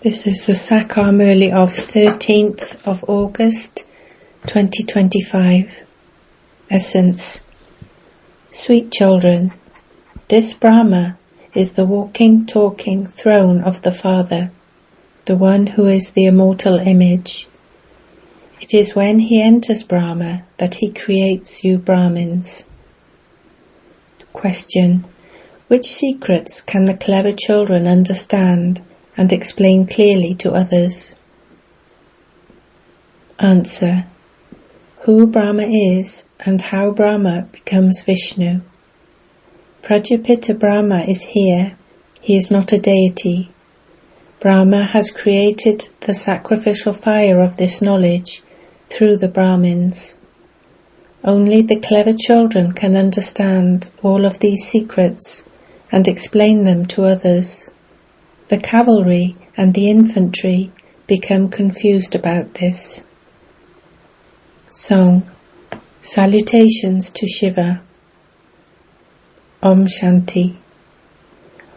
This is the Sakar Murli of 13th of August 2025. Essence. Sweet children, this Brahma is the walking, talking throne of the Father, the one who is the immortal image. It is when he enters Brahma that he creates you Brahmins. Question. Which secrets can the clever children understand and explain clearly to others? Answer. Who Brahma is and how Brahma becomes Vishnu. Prajapita Brahma is here. He is not a deity. Brahma has created the sacrificial fire of this knowledge through the Brahmins. Only the clever children can understand all of these secrets and explain them to others. The cavalry and the infantry become confused about this. Song. Salutations to Shiva. Om Shanti.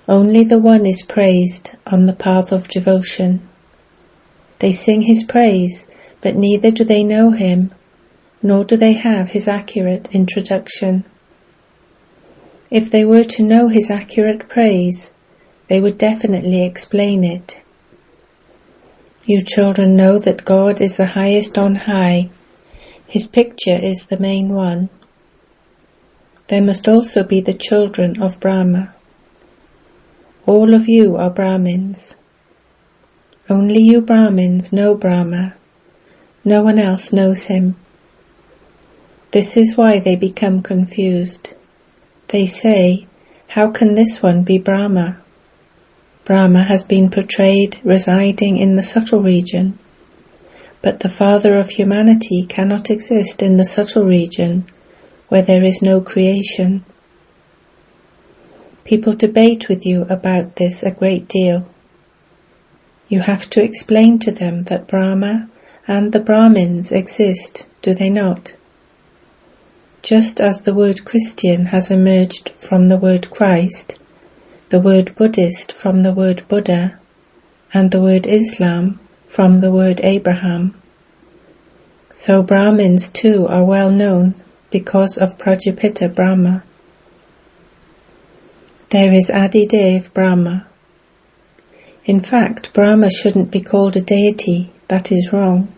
Only the One is praised on the path of devotion. They sing his praise, but neither do they know him, nor do they have his accurate introduction. If they were to know his accurate praise, they would definitely explain it. You children know that God is the highest on high. His picture is the main one. There must also be the children of Brahma. All of you are Brahmins. Only you Brahmins know Brahma. No one else knows him. This is why they become confused. They say, how can this one be Brahma? Brahma has been portrayed residing in the subtle region, but the Father of humanity cannot exist in the subtle region where there is no creation. People debate with you about this a great deal. You have to explain to them that Brahma and the Brahmins exist, do they not? Just as the word Christian has emerged from the word Christ, the word Buddhist from the word Buddha, and the word Islam from the word Abraham, so Brahmins too are well known because of Prajapita Brahma. There is Adidev Brahma. In fact, Brahma shouldn't be called a deity. That is wrong.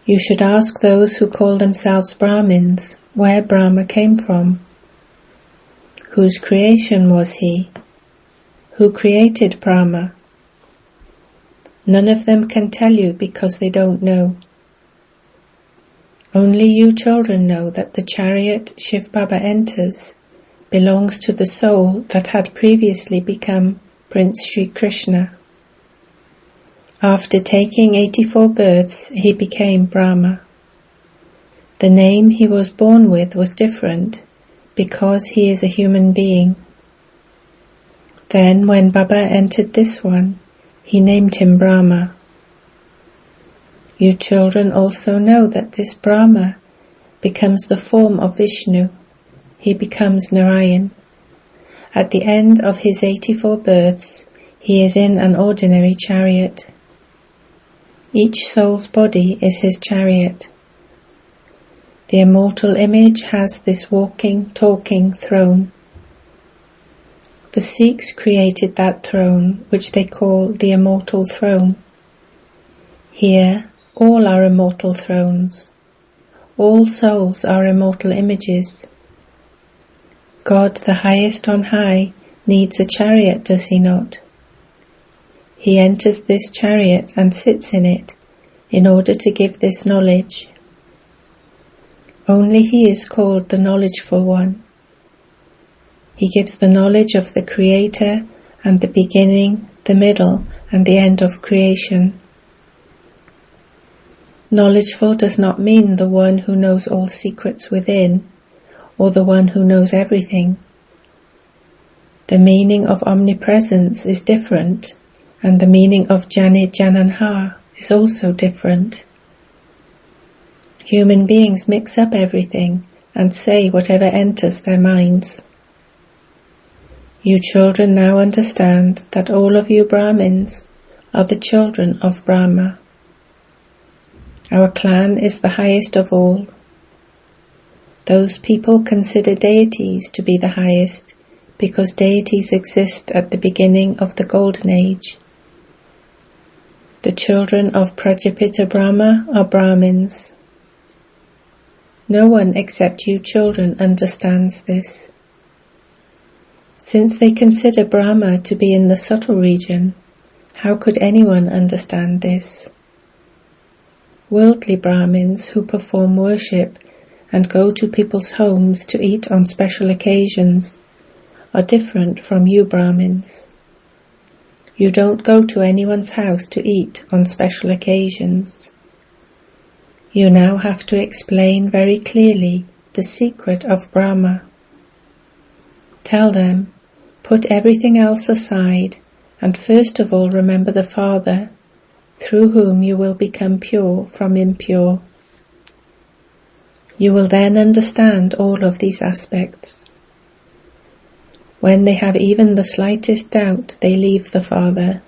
You should ask those who call themselves Brahmins where Brahma came from. Whose creation was he? Who created Brahma? None of them can tell you because they don't know. Only you children know that the chariot Shivbaba enters belongs to the soul that had previously become Prince Sri Krishna. After taking 84 births, he became Brahma. The name he was born with was different because he is a human being. Then when Baba entered this one, he named him Brahma. You children also know that this Brahma becomes the form of Vishnu. He becomes Narayan. At the end of his 84 births, he is in an ordinary chariot. Each soul's body is his chariot. The immortal image has this walking, talking throne. The Sikhs created that throne, which they call the immortal throne. Here, all are immortal thrones. All souls are immortal images. God, the highest on high, needs a chariot, does he not? He enters this chariot and sits in it in order to give this knowledge. Only he is called the knowledgeful one. He gives the knowledge of the Creator and the beginning, the middle, and the end of creation. Knowledgeful does not mean the one who knows all secrets within, or the one who knows everything. The meaning of omnipresence is different, and the meaning of Janit Jananha is also different. Human beings mix up everything and say whatever enters their minds. You children now understand that all of you Brahmins are the children of Brahma. Our clan is the highest of all. Those people consider deities to be the highest because deities exist at the beginning of the Golden Age. The children of Prajapita Brahma are Brahmins. No one except you children understands this. Since they consider Brahma to be in the subtle region, how could anyone understand this? Worldly Brahmins who perform worship and go to people's homes to eat on special occasions are different from you Brahmins. You don't go to anyone's house to eat on special occasions. You now have to explain very clearly the secret of Brahma. Tell them, put everything else aside and first of all remember the Father, through whom you will become pure from impure. You will then understand all of these aspects. When they have even the slightest doubt, they leave the Father.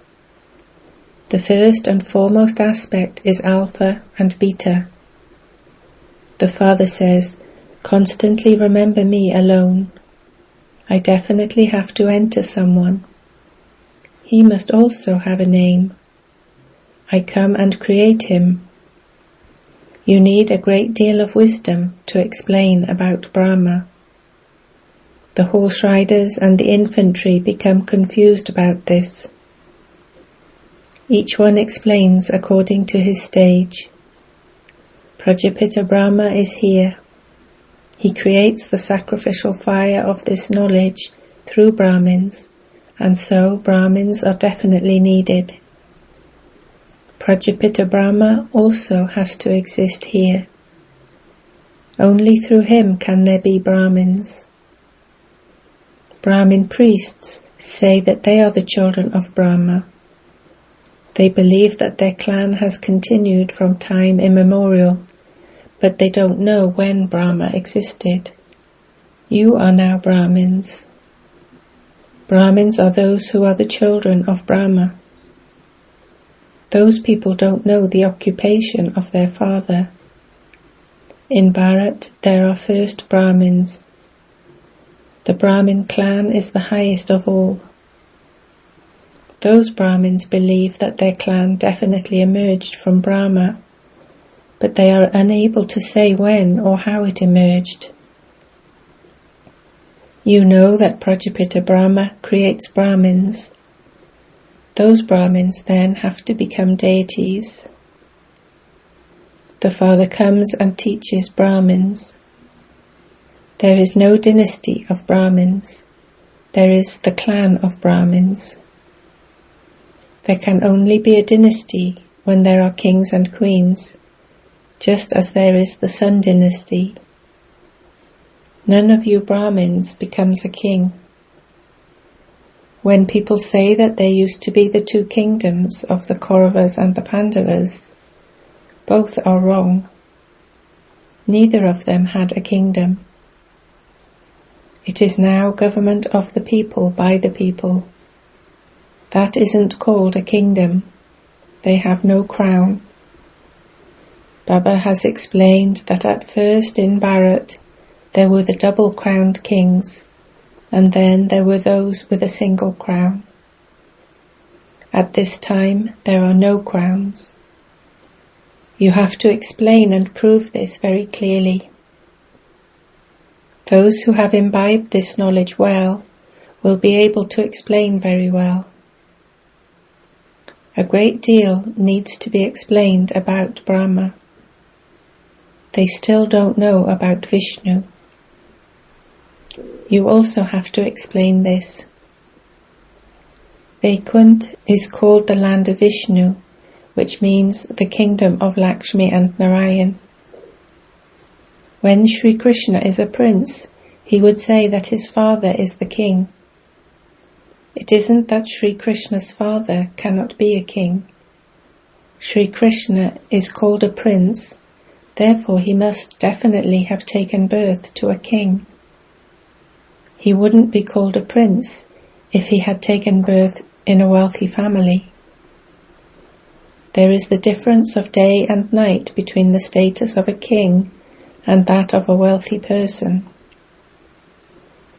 The first and foremost aspect is Alpha and Beta. The Father says, constantly remember me alone. I definitely have to enter someone. He must also have a name. I come and create him. You need a great deal of wisdom to explain about Brahma. The horse riders and the infantry become confused about this. Each one explains according to his stage. Prajapita Brahma is here. He creates the sacrificial fire of this knowledge through Brahmins, and so Brahmins are definitely needed. Prajapita Brahma also has to exist here. Only through him can there be Brahmins. Brahmin priests say that they are the children of Brahma. They believe that their clan has continued from time immemorial, but they don't know when Brahma existed. You are now Brahmins. Brahmins are those who are the children of Brahma. Those people don't know the occupation of their father. In Bharat, there are first Brahmins. The Brahmin clan is the highest of all. Those Brahmins believe that their clan definitely emerged from Brahma, but they are unable to say when or how it emerged. You know that Prajapita Brahma creates Brahmins. Those Brahmins then have to become deities. The Father comes and teaches Brahmins. There is no dynasty of Brahmins. There is the clan of Brahmins. There can only be a dynasty when there are kings and queens, just as there is the Sun dynasty. None of you Brahmins becomes a king. When people say that there used to be the two kingdoms of the Kauravas and the Pandavas, both are wrong. Neither of them had a kingdom. It is now government of the people by the people. That isn't called a kingdom. They have no crown. Baba has explained that at first in Bharat there were the double-crowned kings, and then there were those with a single crown. At this time there are no crowns. You have to explain and prove this very clearly. Those who have imbibed this knowledge well will be able to explain very well. A great deal needs to be explained about Brahma. They still don't know about Vishnu. You also have to explain this. Vaikuntha is called the land of Vishnu, which means the kingdom of Lakshmi and Narayan. When Sri Krishna is a prince, he would say that his father is the king. It isn't that Sri Krishna's father cannot be a king. Sri Krishna is called a prince, therefore he must definitely have taken birth to a king. He wouldn't be called a prince if he had taken birth in a wealthy family. There is the difference of day and night between the status of a king and that of a wealthy person.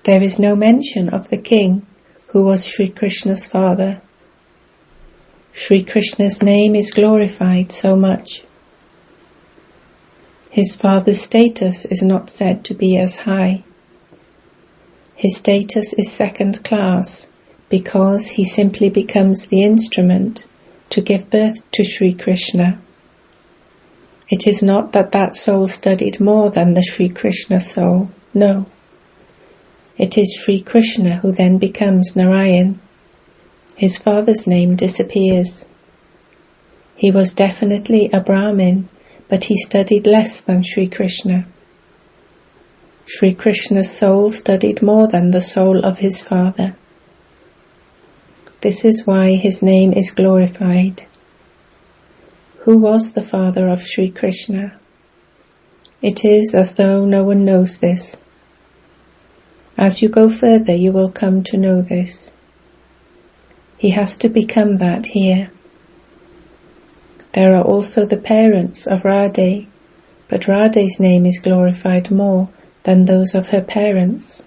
There is no mention of the king who was Sri Krishna's father. Sri Krishna's name is glorified so much. His father's status is not said to be as high. His status is second class because he simply becomes the instrument to give birth to Sri Krishna. It is not that that soul studied more than the Sri Krishna soul, no. It is Sri Krishna who then becomes Narayan. His father's name disappears. He was definitely a Brahmin, but he studied less than Sri Krishna. Sri Krishna's soul studied more than the soul of his father. This is why his name is glorified. Who was the father of Sri Krishna? It is as though no one knows this. As you go further, you will come to know this. He has to become that here. There are also the parents of Radhe, but Radhe's name is glorified more than those of her parents.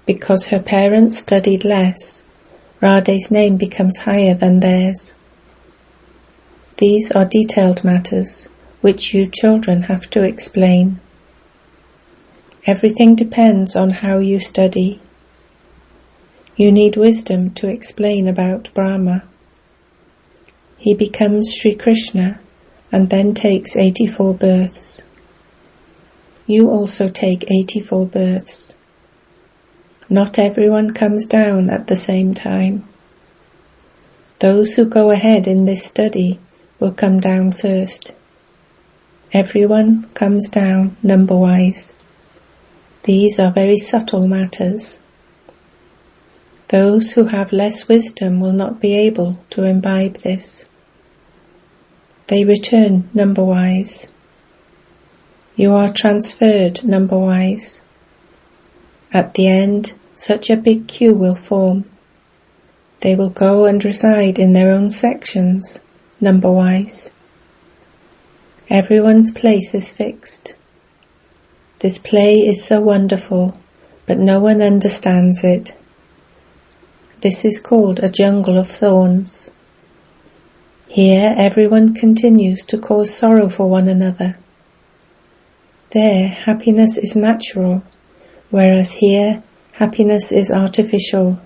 Because her parents studied less, Radhe's name becomes higher than theirs. These are detailed matters which you children have to explain. Everything depends on how you study. You need wisdom to explain about Brahma. He becomes Sri Krishna and then takes 84 births. You also take 84 births. Not everyone comes down at the same time. Those who go ahead in this study will come down first. Everyone comes down number-wise. These are very subtle matters. Those who have less wisdom will not be able to imbibe this. They return number-wise. You are transferred number-wise. At the end, such a big queue will form. They will go and reside in their own sections, number-wise. Everyone's place is fixed. This play is so wonderful, but no one understands it. This is called a jungle of thorns. Here everyone continues to cause sorrow for one another. There happiness is natural, whereas here happiness is artificial.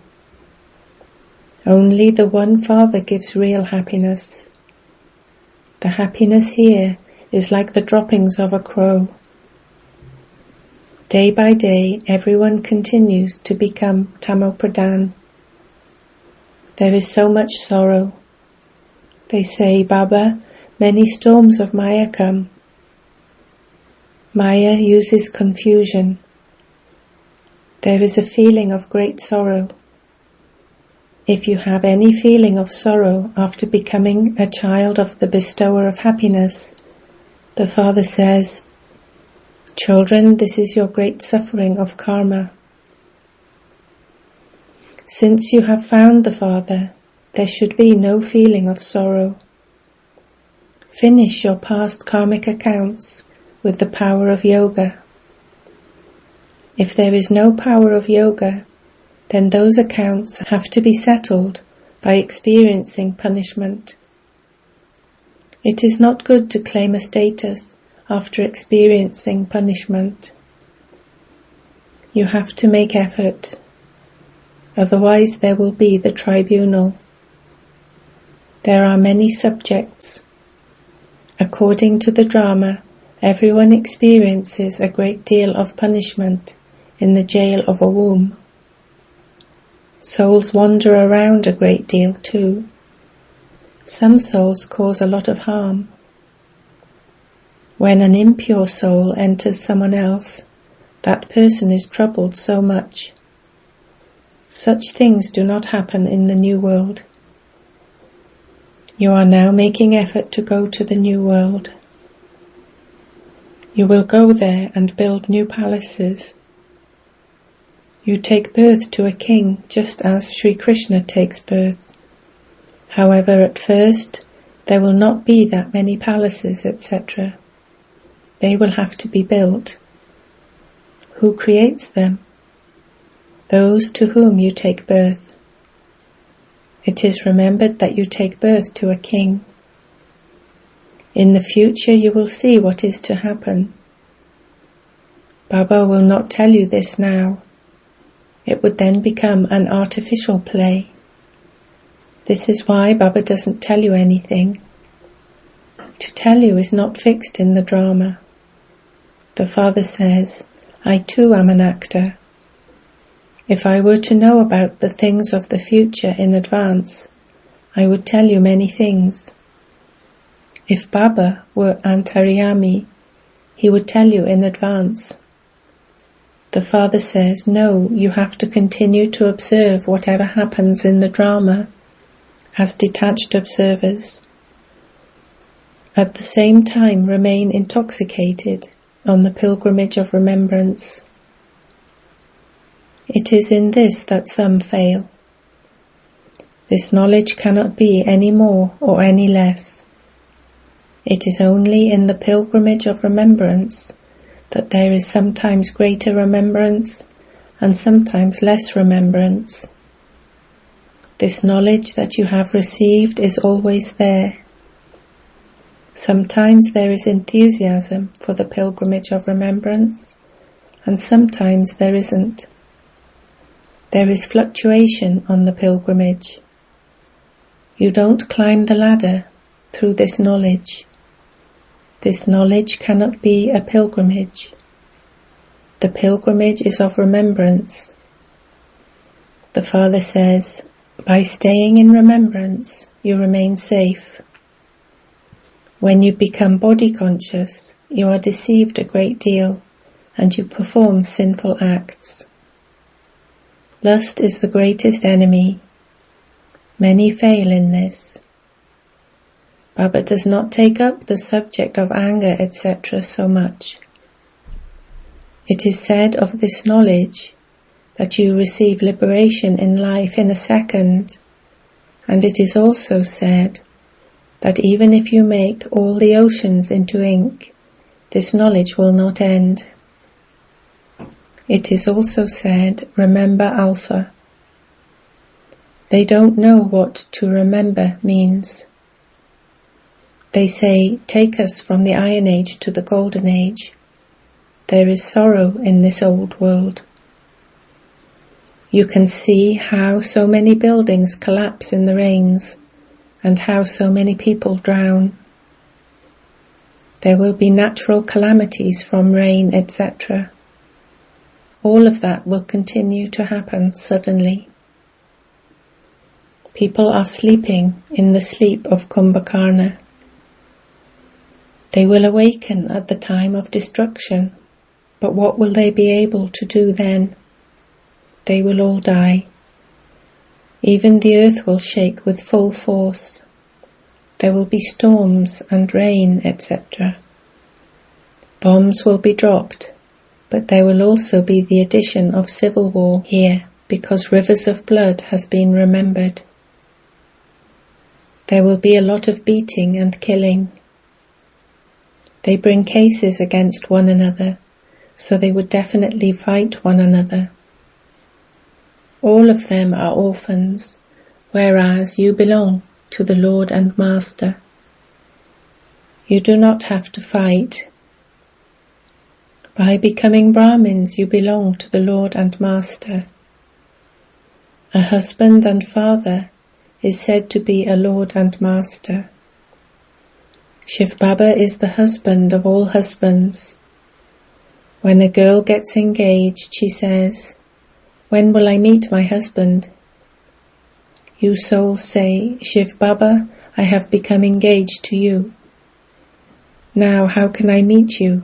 Only the one Father gives real happiness. The happiness here is like the droppings of a crow. Day by day, everyone continues to become Tamopradhan. There is so much sorrow. They say, Baba, many storms of Maya come. Maya uses confusion. There is a feeling of great sorrow. If you have any feeling of sorrow after becoming a child of the bestower of happiness, the Father says, Children, this is your great suffering of karma. Since you have found the Father, there should be no feeling of sorrow. Finish your past karmic accounts with the power of yoga. If there is no power of yoga, then those accounts have to be settled by experiencing punishment. It is not good to claim a status after experiencing punishment. You have to make effort, otherwise there will be the tribunal. There are many subjects. According to the drama, everyone experiences a great deal of punishment in the jail of a womb. Souls wander around a great deal too. Some souls cause a lot of harm. When an impure soul enters someone else, that person is troubled so much. Such things do not happen in the new world. You are now making effort to go to the new world. You will go there and build new palaces. You take birth to a king just as Sri Krishna takes birth. However, at first, There will not be that many palaces, etc. They will have to be built. Who creates them? Those to whom you take birth. It is remembered that you take birth to a king. In the future you will see what is to happen. Baba will not tell you this now. It would then become an artificial play. This is why Baba doesn't tell you anything. To tell you is not fixed in the drama. The Father says, I too am an actor. If I were to know about the things of the future in advance, I would tell you many things. If Baba were Antaryami, he would tell you in advance. The Father says, no, you have to continue to observe whatever happens in the drama as detached observers. At the same time, remain intoxicated on the pilgrimage of remembrance. It is in this that some fail. This knowledge cannot be any more or any less. It is only in the pilgrimage of remembrance that there is sometimes greater remembrance and sometimes less remembrance. This knowledge that you have received is always there. Sometimes there is enthusiasm for the pilgrimage of remembrance, and sometimes there isn't. There is fluctuation on the pilgrimage. You don't climb the ladder through this knowledge. This knowledge cannot be a pilgrimage. The pilgrimage is of remembrance. The Father says, by staying in remembrance, you remain safe. When you become body conscious, you are deceived a great deal, and you perform sinful acts. Lust is the greatest enemy. Many fail in this. Baba does not take up the subject of anger, etc. so much. It is said of this knowledge that you receive liberation in life in a second, and it is also said that even if you make all the oceans into ink, this knowledge will not end. It is also said, remember Alpha. They don't know what to remember means. They say, take us from the Iron Age to the Golden Age. There is sorrow in this old world. You can see how so many buildings collapse in the rains, and how so many people drown. There will be natural calamities from rain, etc. All of that will continue to happen suddenly. People are sleeping in the sleep of Kumbhakarna. They will awaken at the time of destruction, but what will they be able to do then? They will all die. Even the earth will shake with full force. There will be storms and rain, etc. Bombs will be dropped, but there will also be the addition of civil war here, because rivers of blood has been remembered. There will be a lot of beating and killing. They bring cases against one another, so they would definitely fight one another. All of them are orphans, whereas you belong to the Lord and Master. You do not have to fight. By becoming Brahmins, you belong to the Lord and Master. A husband and father is said to be a Lord and Master. Shivbaba is the husband of all husbands. When a girl gets engaged, she says, when will I meet my husband? You souls say, Shivbaba, I have become engaged to you. Now how can I meet you?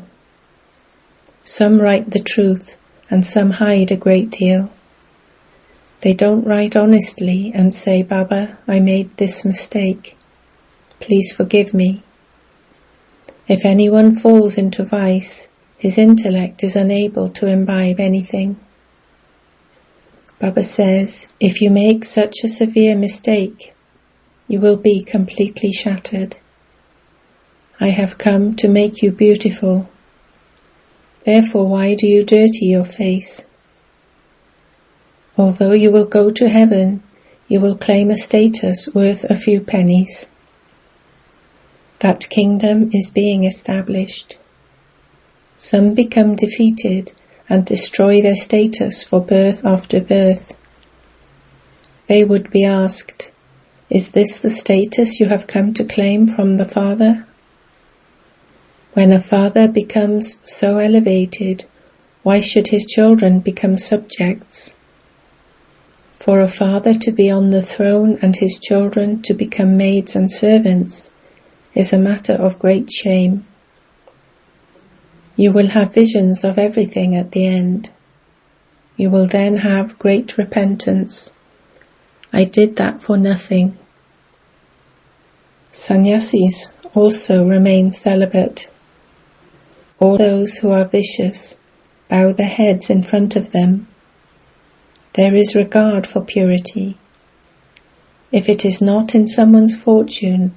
Some write the truth and some hide a great deal. They don't write honestly and say, Baba, I made this mistake. Please forgive me. If anyone falls into vice, his intellect is unable to imbibe anything. Baba says, if you make such a severe mistake, you will be completely shattered. I have come to make you beautiful. Therefore, why do you dirty your face? Although you will go to heaven, you will claim a status worth a few pennies. That kingdom is being established. Some become defeated and destroy their status for birth after birth. They would be asked, "Is this the status you have come to claim from the Father?" When a father becomes so elevated, why should his children become subjects? For a father to be on the throne and his children to become maids and servants is a matter of great shame. You will have visions of everything at the end. You will then have great repentance. I did that for nothing. Sannyasis also remain celibate. All those who are vicious bow their heads in front of them. There is regard for purity. If it is not in someone's fortune,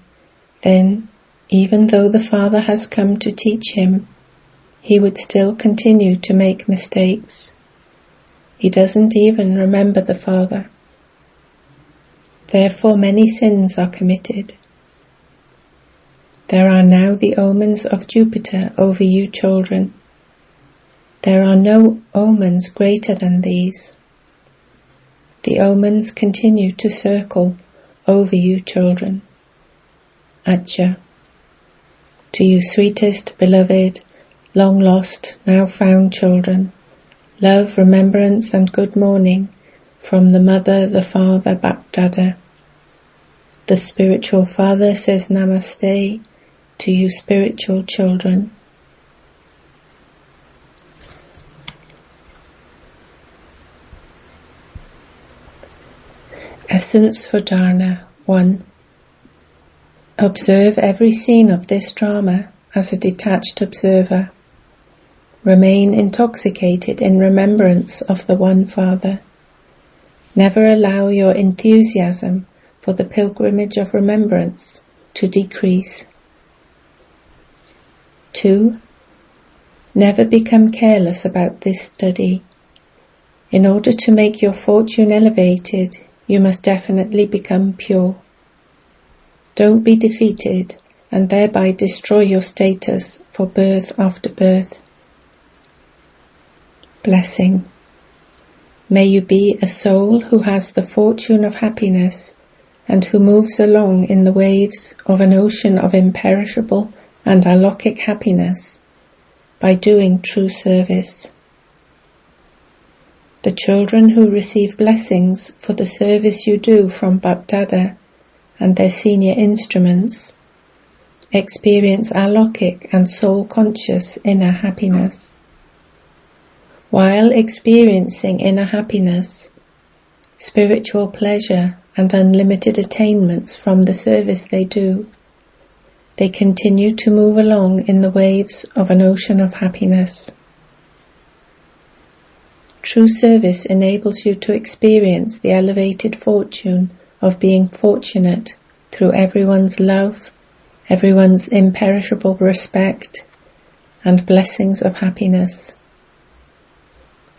then, even though the Father has come to teach him, he would still continue to make mistakes. He doesn't even remember the Father. Therefore many sins are committed. There are now the omens of Jupiter over you children. There are no omens greater than these. The omens continue to circle over you children. Acha. To you sweetest, beloved, long lost, now found children, love, remembrance and good morning from the Mother, the Father, Bapdada. The spiritual Father says Namaste to you spiritual children. Essence for Dharna 1. Observe every scene of this drama as a detached observer. Remain intoxicated in remembrance of the One Father. Never allow your enthusiasm for the pilgrimage of remembrance to decrease. 2. Never become careless about this study. In order to make your fortune elevated, you must definitely become pure. Don't be defeated and thereby destroy your status for birth after birth. Blessing. May you be a soul who has the fortune of happiness and who moves along in the waves of an ocean of imperishable and alokhic happiness by doing true service. The children who receive blessings for the service you do from Bapdada and their senior instruments experience alokhic and soul-conscious inner happiness. While experiencing inner happiness, spiritual pleasure and unlimited attainments from the service they do, they continue to move along in the waves of an ocean of happiness. True service enables you to experience the elevated fortune of being fortunate through everyone's love, everyone's imperishable respect, and blessings of happiness.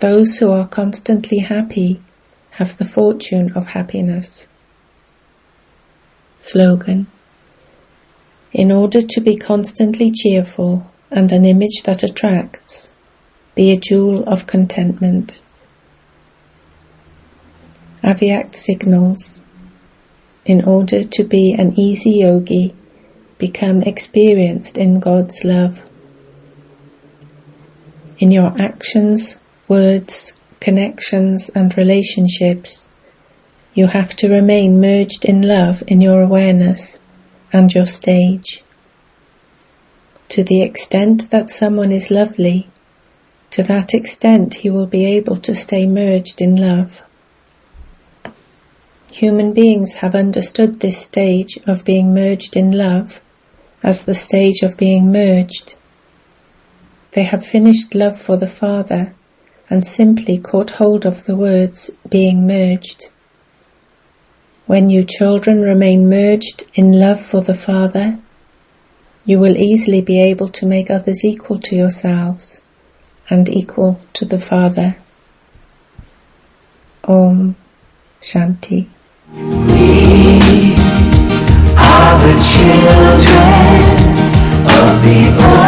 Those who are constantly happy have the fortune of happiness. Slogan. In order to be constantly cheerful and an image that attracts, be a jewel of contentment. Avyak signals. In order to be an easy yogi, become experienced in God's love. In your actions, words, connections and relationships, you have to remain merged in love in your awareness and your stage. To the extent that someone is lovely, to that extent he will be able to stay merged in love. Human beings have understood this stage of being merged in love as the stage of being merged. They have finished love for the Father and simply caught hold of the words being merged. When you children remain merged in love for the Father, you will easily be able to make others equal to yourselves and equal to the Father. Om Shanti. We are the children of the